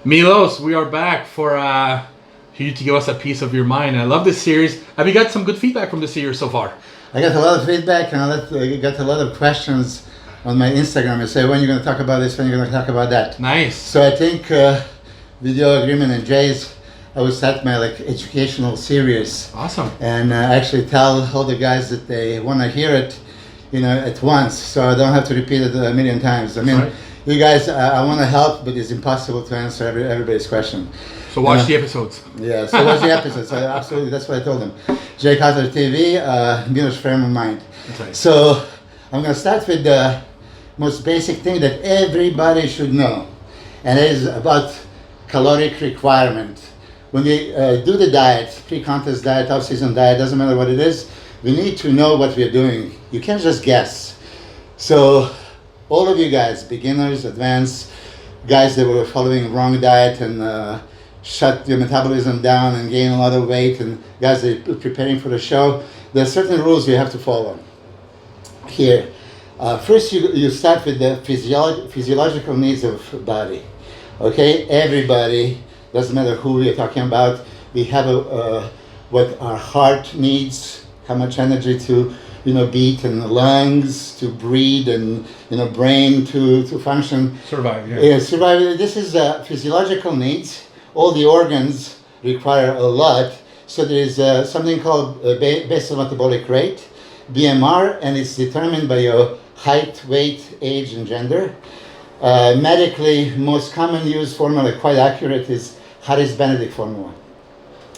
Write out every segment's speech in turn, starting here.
Miilos, we are back for you to give us a piece of your mind. I love this series. Have you got some good feedback from the series so far? I got a lot of feedback and I got a lot of questions on my Instagram. I say, when are you going to talk about this, when are you going to talk about that? Nice. So I think Video Agreement and Jay's, I will start my educational series. Awesome. And actually tell all the guys that they want to hear it, at once, so I don't have to repeat it a million times. I mean, right. You guys, I want to help, but it's impossible to answer everybody's question. So watch the episodes. Yeah, so watch the episodes. Absolutely, that's what I told them. Jay Cutler TV, Miilos frame of mind. Right. So I'm going to start with the most basic thing that everybody should know, and it is about caloric requirement. When we do the diet, pre-contest diet, off-season diet, doesn't matter what it is, we need to know what we're doing. You can't just guess. So all of you guys, beginners, advanced, guys that were following wrong diet and shut your metabolism down and gain a lot of weight, and guys that are preparing for the show, there are certain rules you have to follow here. First, you start with the physiological needs of body. Okay, everybody, doesn't matter who we're talking about, we have what our heart needs, how much energy to beat, and lungs to breathe, and brain to function. Survive, yeah. Yeah, survive. This is physiological needs. All the organs require a lot. So there is something called basal metabolic rate, BMR, and it's determined by your height, weight, age, and gender. Medically, most common used formula, quite accurate, is Harris-Benedict formula.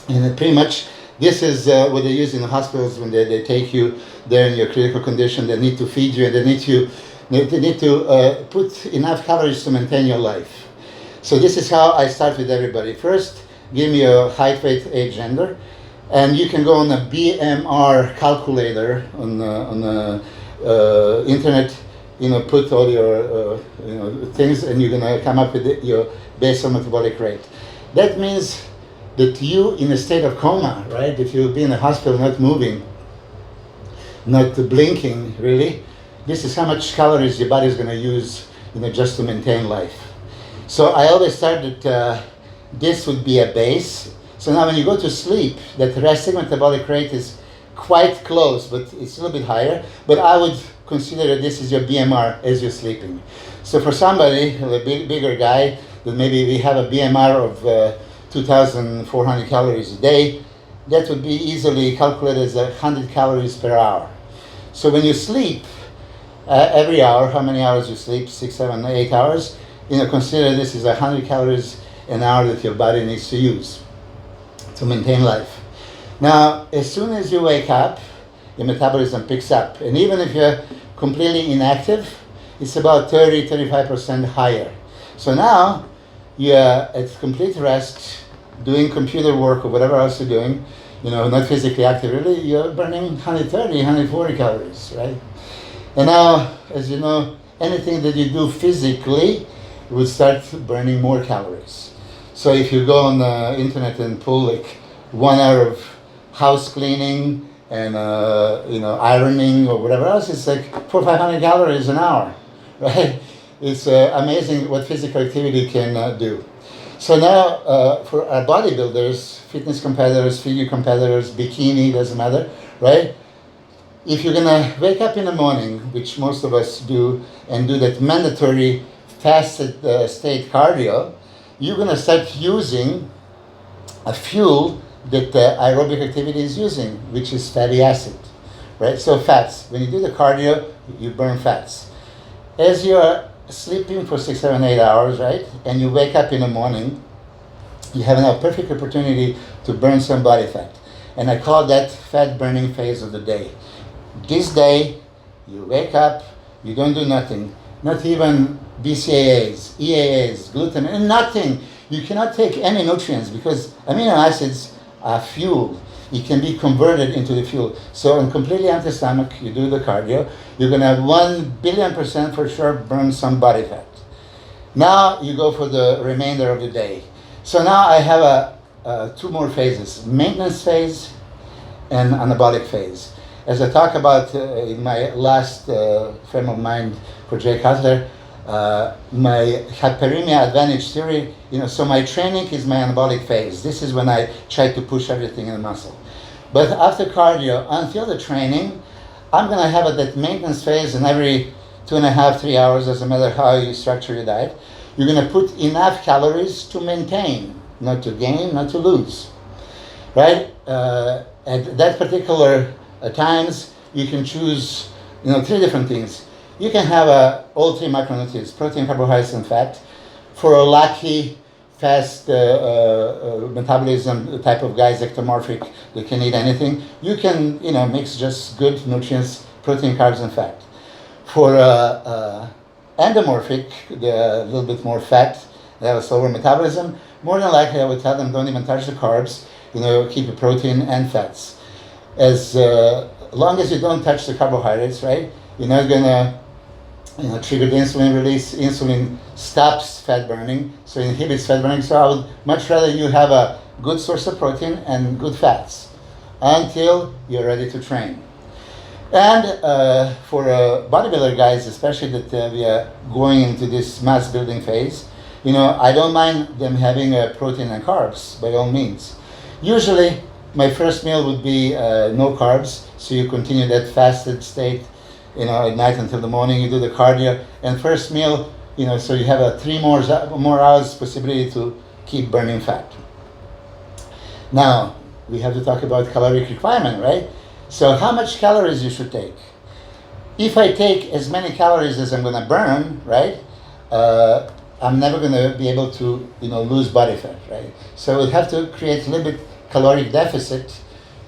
And pretty much this is what they use in the hospitals when they take you there in your critical condition. They need to feed you, and they need to put enough calories to maintain your life. So this is how I start with everybody. First, give me your height, weight, age, gender, and you can go on a BMR calculator on the internet. Put all your things, and you're gonna come up with your basal metabolic rate. That means that you in a state of coma, right? If you'll be in the hospital, not moving, not blinking, really, this is how much calories your body is going to use, just to maintain life. So I always start that this would be a base. So now when you go to sleep, that resting metabolic rate is quite close, but it's a little bit higher. But I would consider that this is your BMR as you're sleeping. So for somebody, a bigger guy, that maybe we have a BMR of 2,400 calories a day, that would be easily calculated as 100 calories per hour. So when you sleep, every hour, how many hours you sleep, 6, 7, 8 hours, consider this is 100 calories an hour that your body needs to use to maintain life. Now, as soon as you wake up, your metabolism picks up. And even if you're completely inactive, it's about 30-35% higher. So now, you're at complete rest, doing computer work or whatever else you're doing, not physically active, really, you're burning 130, 140 calories, right? And now, as you know, anything that you do physically will start burning more calories. So if you go on the internet and pull 1 hour of house cleaning and ironing or whatever else, it's 400 or 500 calories an hour, right? It's amazing what physical activity can do. So now for our bodybuilders, fitness competitors, figure competitors, bikini, doesn't matter, right? If you're gonna wake up in the morning, which most of us do, and do that mandatory fasted state cardio, you're gonna start using a fuel that aerobic activity is using, which is fatty acid, right? So fats. When you do the cardio, you burn fats. As you're sleeping for 6, 7, 8 hours, right? And you wake up in the morning, you have a perfect opportunity to burn some body fat. And I call that fat burning phase of the day. This day, you wake up, you don't do nothing, not even BCAAs, EAAs, gluten, and nothing. You cannot take any nutrients because amino acids are fuel. It can be converted into the fuel. So on completely empty stomach, you do the cardio, you're gonna have 1,000,000,000% for sure burn some body fat. Now you go for the remainder of the day. So now I have 2 more phases, maintenance phase and anabolic phase. As I talk about in my last frame of mind for Jay Cutler, My hyperemia advantage theory, so my training is my anabolic phase. This is when I try to push everything in the muscle. But after cardio, until the training, I'm going to have that maintenance phase, and every 2.5, 3 hours, doesn't matter how you structure your diet, you're going to put enough calories to maintain, not to gain, not to lose, right? At that particular times, you can choose, 3 different things. You can have all 3 macronutrients, protein, carbohydrates, and fat. For a lucky, fast metabolism type of guys, ectomorphic, they can eat anything. You can, mix just good nutrients, protein, carbs, and fat. For endomorphic, they're a little bit more fat, they have a slower metabolism. More than likely, I would tell them don't even touch the carbs, keep the protein and fats. As long as you don't touch the carbohydrates, right, you're not gonna trigger the insulin release. Insulin stops fat burning, so it inhibits fat burning. So I would much rather you have a good source of protein and good fats until you're ready to train. And for bodybuilder guys, especially that we are going into this mass building phase, I don't mind them having protein and carbs by all means. Usually, my first meal would be no carbs, so you continue that fasted state, at night until the morning. You do the cardio, and first meal, so you have a 3 more hours possibility to keep burning fat. Now we have to talk about caloric requirement, right? So how much calories you should take? If I take as many calories as I'm going to burn, right, I'm never going to be able to, lose body fat, right? So we have to create a little bit caloric deficit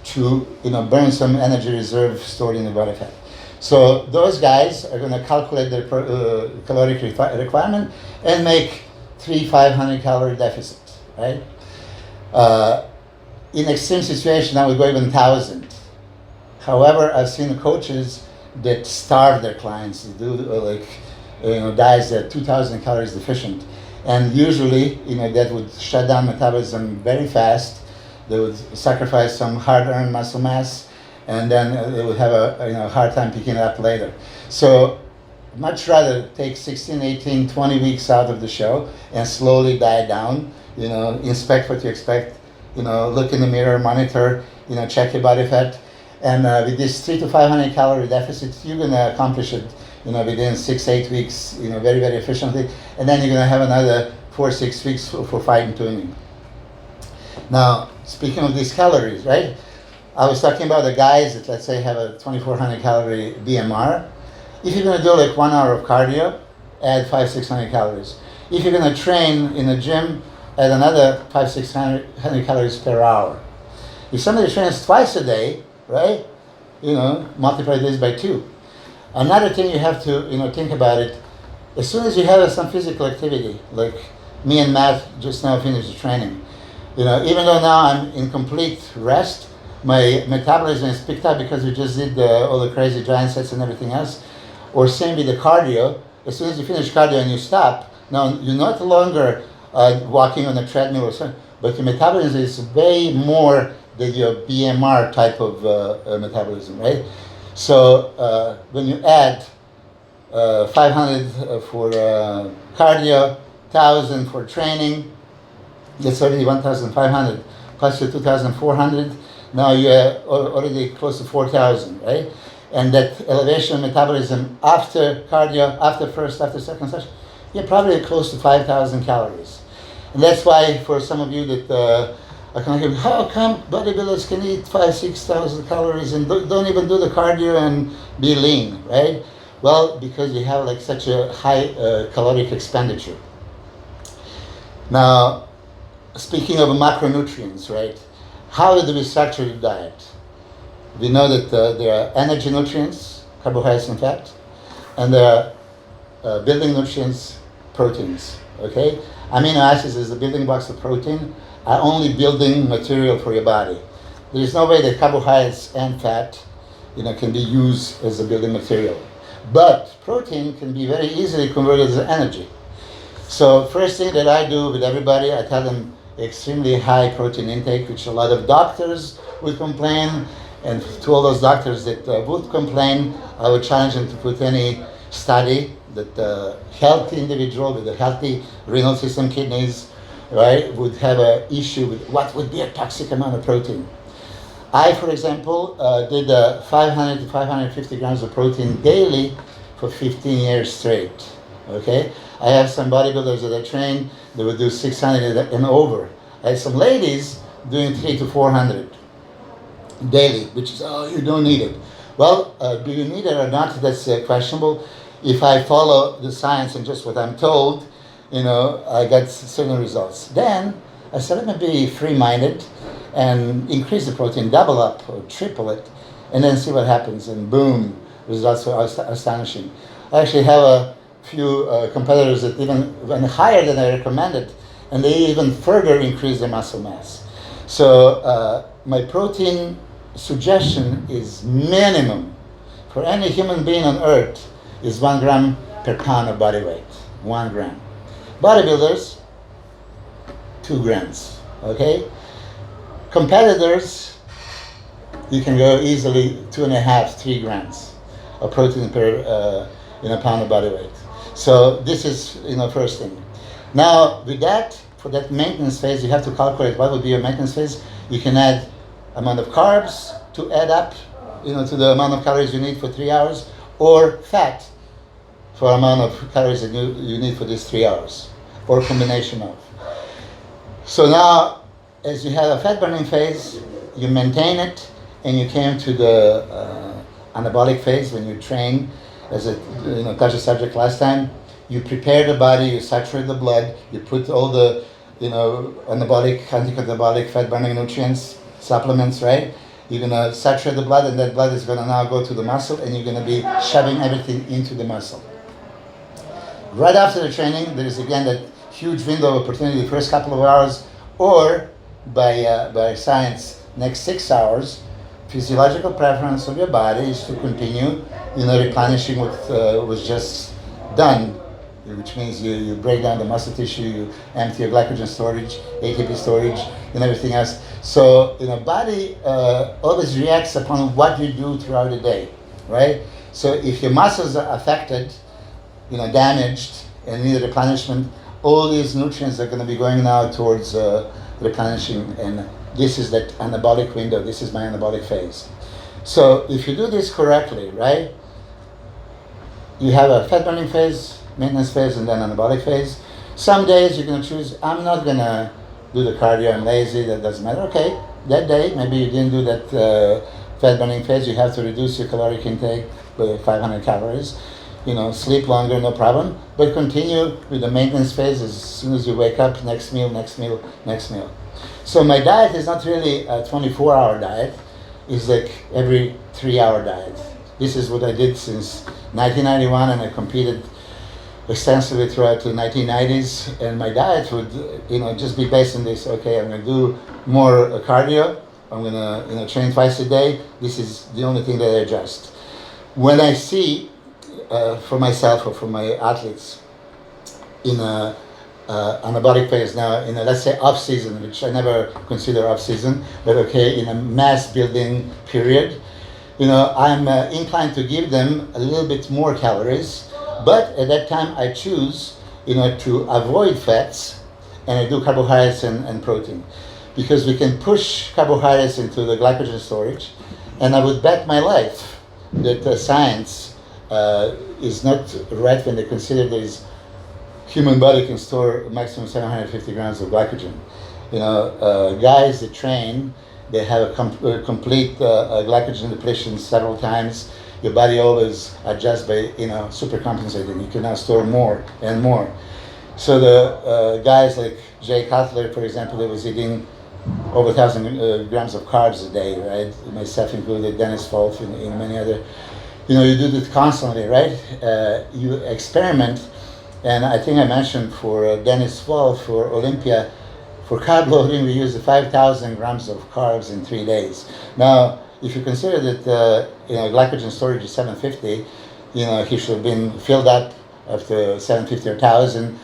to, burn some energy reserve stored in the body fat. So those guys are going to calculate their caloric requirement and make 500 calorie deficit, right? In extreme situation, I would go even 1,000. However, I've seen coaches that starve their clients. They do diets that are 2,000 calories deficient, and usually, that would shut down metabolism very fast. They would sacrifice some hard-earned muscle mass, and then they would have a hard time picking it up later. So, much rather take 16, 18, 20 weeks out of the show and slowly diet down. Inspect what you expect. Look in the mirror, monitor. Check your body fat. And with this 300 to 500 calorie deficit, you're going to accomplish it, within 6-8 weeks, very, very efficiently. And then you're going to have another 4-6 weeks for fine tuning. Now, speaking of these calories, right? I was talking about the guys that, let's say, have a 2,400 calorie BMR. If you're going to do 1 hour of cardio, add 500-600 calories. If you're going to train in a gym, add another 500-600 calories per hour. If somebody trains twice a day, right? Multiply this by 2. Another thing you have to, think about it. As soon as you have some physical activity, like me and Matt just now finished the training, even though now I'm in complete rest, my metabolism is picked up because we just did all the crazy giant sets and everything else. Or same with the cardio. As soon as you finish cardio and you stop, now you're not longer walking on a treadmill or something, but your metabolism is way more than your BMR type of metabolism, right? So when you add 500 for cardio, 1,000 for training, that's already 1,500 plus your 2,400. Now you're already close to 4,000, right? And that elevation of metabolism after cardio, after first, after second session, you're probably close to 5,000 calories. And that's why for some of you that I can hear, how come bodybuilders can eat 5,000-6,000 calories and don't even do the cardio and be lean, right? Well, because you have such a high caloric expenditure. Now, speaking of macronutrients, right? How do we structure the diet? We know that there are energy nutrients, carbohydrates and fat, and there are building nutrients, proteins, okay? Amino acids is the building blocks of protein, are only building material for your body. There is no way that carbohydrates and fat, can be used as a building material. But protein can be very easily converted as energy. So first thing that I do with everybody, I tell them extremely high protein intake, which a lot of doctors would complain. And to all those doctors that would complain, I would challenge them to put any study that a healthy individual with a healthy renal system, kidneys, right, would have an issue with what would be a toxic amount of protein. I, for example, did 500 to 550 grams of protein daily for 15 years straight. Okay, I have some bodybuilders that I train, they would do 600 and over. I have some ladies doing 300 to 400 daily, which is, oh, you don't need it. Well, do you need it or not? That's questionable. If I follow the science and just what I'm told, you know, I got certain results. Then I said, let me be free-minded and increase the protein, double up or triple it, and then see what happens. And boom, results are astonishing. I actually have a few competitors that even went higher than I recommended, and they even further increase their muscle mass. So my protein suggestion is minimum for any human being on earth is 1 gram per pound of body weight. 1 gram. Bodybuilders, 2 grams. Okay? Competitors, you can go easily 2.5, 3 grams of protein per in a pound of body weight. So this is, you know, first thing. Now with that, for that maintenance phase, you have to calculate what would be your maintenance phase. You can add amount of carbs to add up, you know, to the amount of calories you need for 3 hours, or fat for amount of calories that you need for these 3 hours, or combination of. So now, as you have a fat burning phase, you maintain it, and you came to the anabolic phase when you train, as I touched the subject last time. You prepare the body, you saturate the blood, you put all the anabolic, anti-catabolic, fat burning nutrients, supplements, right? You're gonna saturate the blood, and that blood is gonna now go to the muscle, and you're gonna be shoving everything into the muscle. Right after the training, there is again that huge window of opportunity, the first couple of hours, or by science, next 6 hours. Physiological preference of your body is to continue, replenishing what was just done, which means you break down the muscle tissue, you empty your glycogen storage, ATP storage, and everything else. So, body always reacts upon what you do throughout the day, right? So if your muscles are affected, damaged, and need replenishment, all these nutrients are going to be going now towards replenishing, and this is that anabolic window. This is my anabolic phase. So if you do this correctly, right, you have a fat burning phase, maintenance phase, and then anabolic phase. Some days you're going to choose, I'm not going to do the cardio, I'm lazy, that doesn't matter. Okay, that day, maybe you didn't do that fat burning phase, you have to reduce your caloric intake by 500 calories. Sleep longer, no problem, but continue with the maintenance phase as soon as you wake up, next meal, next meal, next meal. So my diet is not really a 24-hour diet, it's like every 3-hour diet. This is what I did since 1991, and I competed extensively throughout the 1990s, and my diet would just be based on this. Okay, I'm going to do more cardio, I'm going to train twice a day. This is the only thing that I adjust. When I see for myself or for my athletes in a anabolic phase now, in a, let's say, off season, which I never consider off season, but okay, in a mass building period, I'm inclined to give them a little bit more calories, but at that time I choose, to avoid fats, and I do carbohydrates and protein, because we can push carbohydrates into the glycogen storage, and I would bet my life that science is not right when they consider this human body can store maximum 750 grams of glycogen. Guys that train, they have a complete glycogen depletion several times. Your body always adjusts by super compensating. You can now store more and more. So the guys like Jay Cutler, for example, they was eating over 1,000 grams of carbs a day, right? Myself included, Dennis Wolf, and many other. You do this constantly, right? You experiment, and I think I mentioned for Dennis Wolf, for Olympia, for carb loading, we use 5,000 grams of carbs in 3 days. Now, if you consider that glycogen storage is 750, he should have been filled up after 750 or 1,000.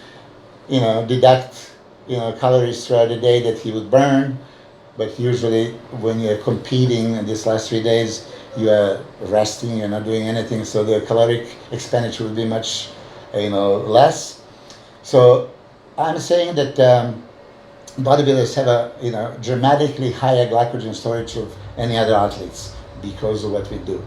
Deduct calories throughout the day that he would burn. But usually, when you're competing in these last 3 days, you are resting, you're not doing anything, so the caloric expenditure will be much less. So I'm saying that bodybuilders have a dramatically higher glycogen storage of any other athletes because of what we do.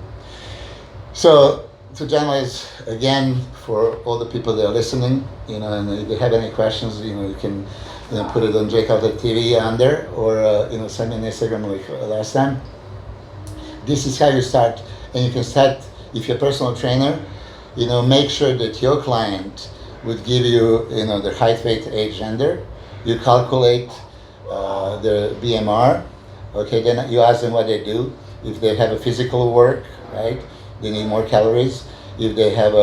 So to generalize again for all the people that are listening, and if they have any questions, you can put it on Jay Cutler TV under, or send me an Instagram like last time. This is how you start, and you can start if you're a personal trainer. Make sure that your client would give you their height, weight, age, gender. You calculate their BMR. Okay, then you ask them what they do. If they have a physical work, right, they need more calories. If they have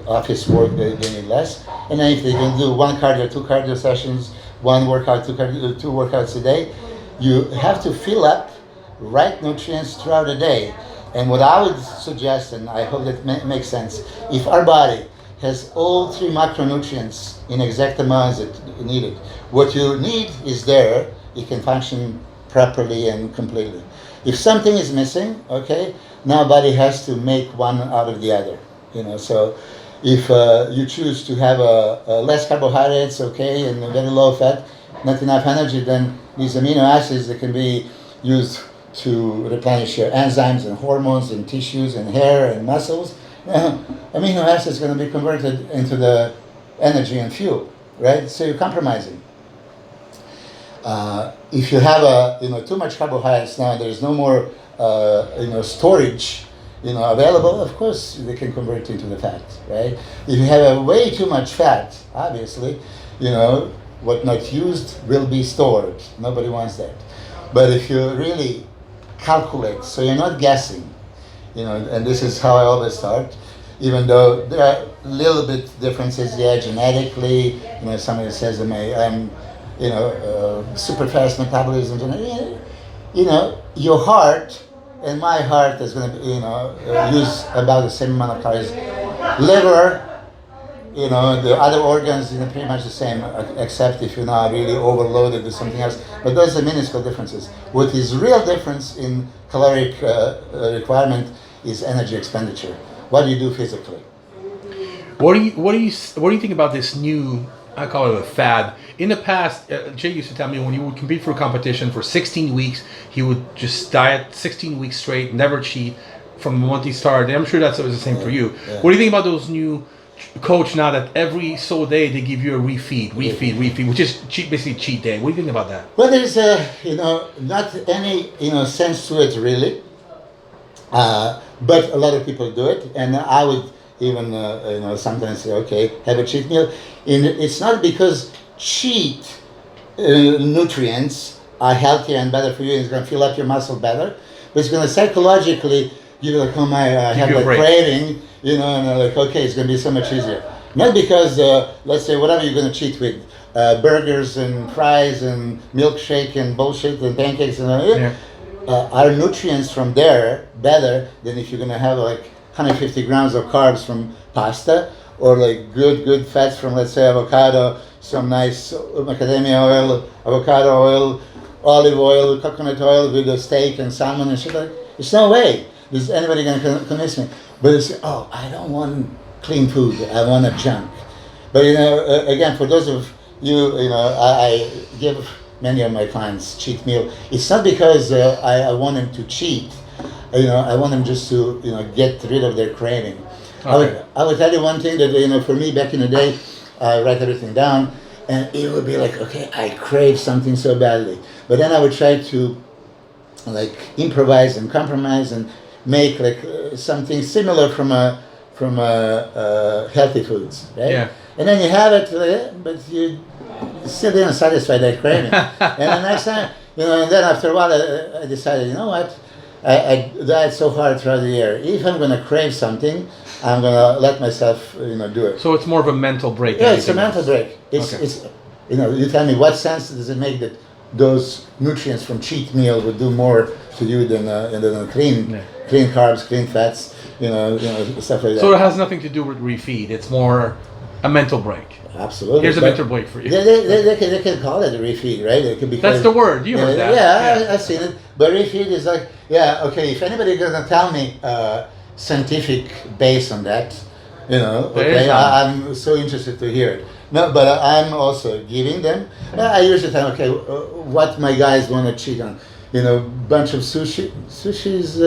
office work, they need less. And then if they can do 1 cardio, 2 cardio sessions, 1 workout, 2 workouts a day, you have to fill up right nutrients throughout the day. And what I would suggest, and I hope that makes sense, if our body has all 3 macronutrients in exact amounts that needed, what you need is there, it can function properly and completely. If something is missing, okay, now body has to make one out of the other. So if you choose to have less carbohydrates, okay, and very low fat, not enough energy, then these amino acids that can be used to replenish your enzymes and hormones and tissues and hair and muscles, amino acids are going to be converted into the energy and fuel, right? So you're compromising. If you have too much carbohydrates now, there's no more storage available, of course they can convert into the fat, right? If you have way too much fat, obviously, what not used will be stored. Nobody wants that. But if you really calculate, so you're not guessing, and this is how I always start, even though there are little bit differences, genetically, somebody says I'm super fast metabolism, your heart and my heart is going to use about the same amount of calories. Liver, the other organs, pretty much the same, except if you're not really overloaded with something else. But those are minuscule differences. What is real difference in caloric requirement is energy expenditure. What do you do physically? What do you think about this new, I call it a fad? In the past, Jay used to tell me when he would compete for a competition for 16 weeks, he would just diet 16 weeks straight, never cheat from the moment he started. And I'm sure that's the same for you. Yeah. What do you think about those new coach now that every so day they give you a refeed, which is basically cheat day? What do you think about that? Well, there's not any sense to it really, but a lot of people do it, and I would even sometimes say, okay, have a cheat meal. And it's not because cheat nutrients are healthier and better for you, and it's going to fill up your muscle better, but it's going to psychologically give you like, oh my, I have a craving, and like, okay, it's going to be so much easier. Not because, let's say, whatever you're going to cheat with, burgers and fries and milkshake and bullshit and pancakes and are nutrients from there better than if you're going to have like 150 grams of carbs from pasta, or like good fats from, let's say, avocado, some nice macadamia oil, avocado oil, olive oil, coconut oil with a steak and salmon and shit like that. There's no way is anybody going to convince me. But it's, I don't want clean food, I want a junk. But again, for those of you, I give many of my clients cheat meal. It's not because I want them to cheat. I want them just to get rid of their craving. Okay. I would tell you one thing that for me back in the day, I write everything down, and it would be like, okay, I crave something so badly, but then I would try to like improvise and compromise and make like something similar from healthy foods, right? Yeah. And then you have it, but you still didn't satisfy that craving. And the next time, and then after a while, I decided, you know what? I diet so hard throughout the year. If I'm going to crave something, I'm going to let myself, do it. So it's more of a mental break. Yeah, it's a mental break. It's you tell me, what sense does it make that those nutrients from cheat meal would do more to you than clean carbs, clean fats, stuff like that. So it has nothing to do with refeed. It's more a mental break. Absolutely. Here's a mental break for you. They can call it a refeed, right? It could be. That's the word. You heard that. Yeah, I've seen it. But refeed is like, okay, if anybody's going to tell me scientific base on that, You know, There okay, is some. I'm so interested to hear it. No, but I'm also giving them. I usually tell, okay, what my guys want to cheat on. You know, bunch of sushi. Sushi is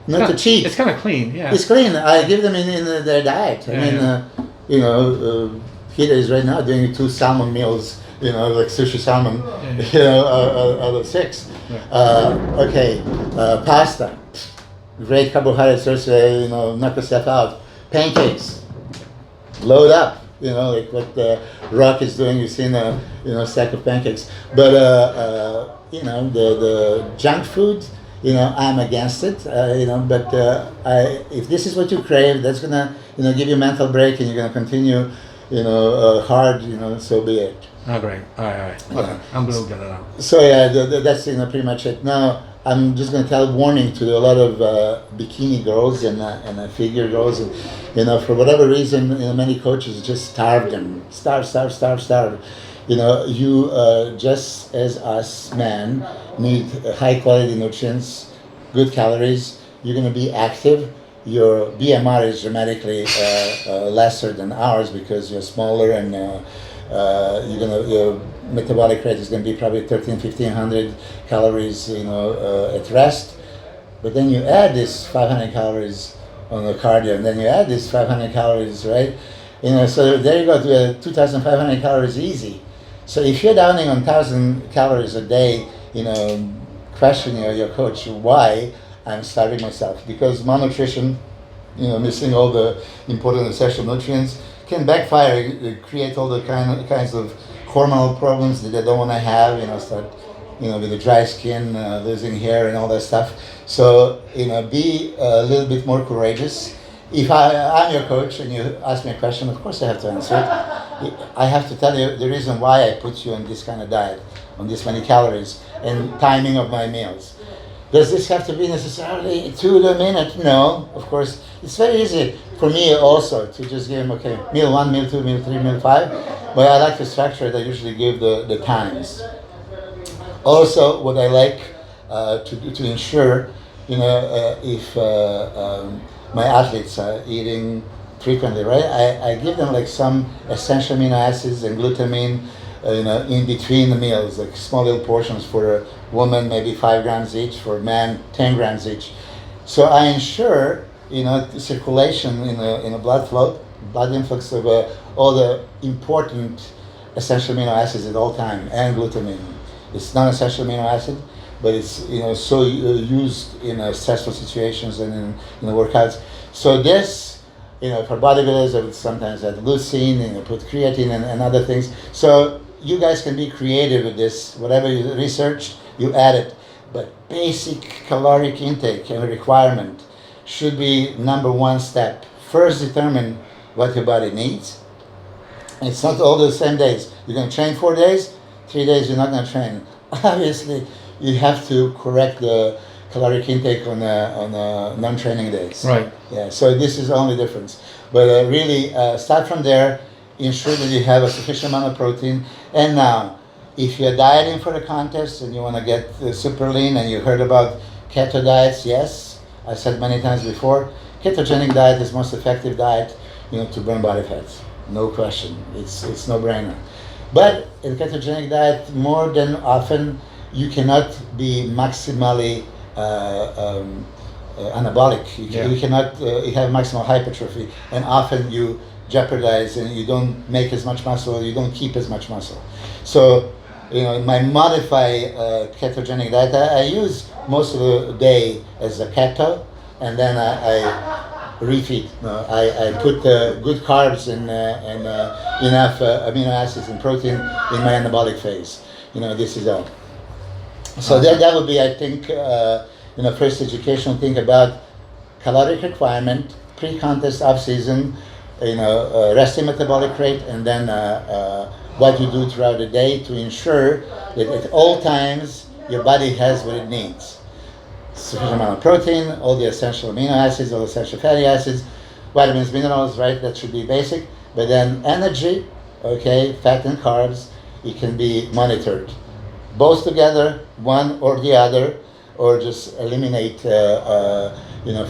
not to cheat. It's kind of clean, yeah. It's clean. I give them in their diet. I Yeah, mean, yeah. you know, Peter is right now doing 2 salmon meals. You know, like sushi salmon. Yeah. You know, out of 6. Okay, pasta. Great carbohydrate source. You know, knock yourself out. Pancakes. Load up. You know, like what the Rock is doing. You've seen a stack of pancakes. But you know, the junk food. You know, I'm against it. You know, but if this is what you crave, that's gonna give you a mental break, and you're gonna continue. You know, hard. You know, so be it. Oh, great. All right. Okay, I'm gonna get it out. So yeah, that's pretty much it. Now I'm just gonna tell a warning to a lot of bikini girls and figure girls, and for whatever reason, many coaches just starve them, starve. You know, you just as us men need high quality nutrients, good calories. You're gonna be active. Your BMR is dramatically lesser than ours because you're smaller and your metabolic rate is going to be probably 1,500 calories, at rest. But then you add this 500 calories on the cardio, and then you add this 500 calories, right? So there you go to 2,500 calories easy. So if you're downing on 1,000 calories a day, question your coach why I'm starving myself, because malnutrition, missing all the important essential nutrients can backfire, create all the kinds of hormonal problems that they don't want to have, start, with the dry skin, losing hair and all that stuff. So, be a little bit more courageous. If I'm your coach and you ask me a question, of course I have to answer it. I have to tell you the reason why I put you on this kind of diet, on this many calories, and timing of my meals. Does this have to be necessarily to the minute? No, of course. It's very easy for me also to just give them, okay, meal 1, meal 2, meal 3, meal 5. But I like to structure it. I usually give the times. Also, what I like to ensure, if my athletes are eating frequently, right? I give them like some essential amino acids and glutamine, in between the meals, like small little portions for a woman, maybe 5 grams each, for a man, 10 grams each. So I ensure, circulation in a blood flow, blood influx of all the important essential amino acids at all time, and glutamine. It's non-essential amino acid, but it's so used in stressful situations and in the workouts. So this, for bodybuilders, I would sometimes add leucine and put creatine and other things. So you guys can be creative with this. Whatever you research, you add it. But basic caloric intake and requirement should be number 1 step. First, determine what your body needs. It's not all the same days. You're going to train 4 days, 3 days you're not going to train. Obviously, you have to correct the caloric intake on non-training days. Right. Yeah. So this is the only difference. But really, start from there. Ensure that you have a sufficient amount of protein. And now, if you're dieting for a contest and you want to get super lean, and you heard about keto diets, yes, I said many times before, ketogenic diet is most effective diet, to burn body fats. No question. It's no brainer. But in ketogenic diet, more than often, you cannot be maximally anabolic. You cannot have maximal hypertrophy, and often you jeopardize and you don't make as much muscle, you don't keep as much muscle. So, in my modified ketogenic diet, I use most of the day as a keto, and then I refeed. I put good carbs and enough amino acids and protein in my anabolic phase. This is all. So that would be, I think, first educational thing about caloric requirement, pre-contest, off-season, resting metabolic rate, and then what you do throughout the day to ensure that at all times your body has what it needs. Sufficient amount of protein, all the essential amino acids, all the essential fatty acids, vitamins, minerals, right? That should be basic. But then energy, okay, fat and carbs, it can be monitored. Both together, one or the other, or just eliminate,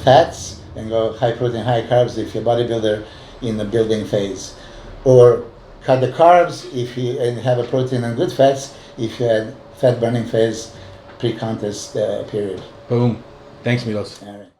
fats, and go high protein, high carbs if you're a bodybuilder in the building phase. Or cut the carbs if you and have a protein and good fats if you had fat burning phase pre-contest period. Boom. Thanks, Miilos. All right.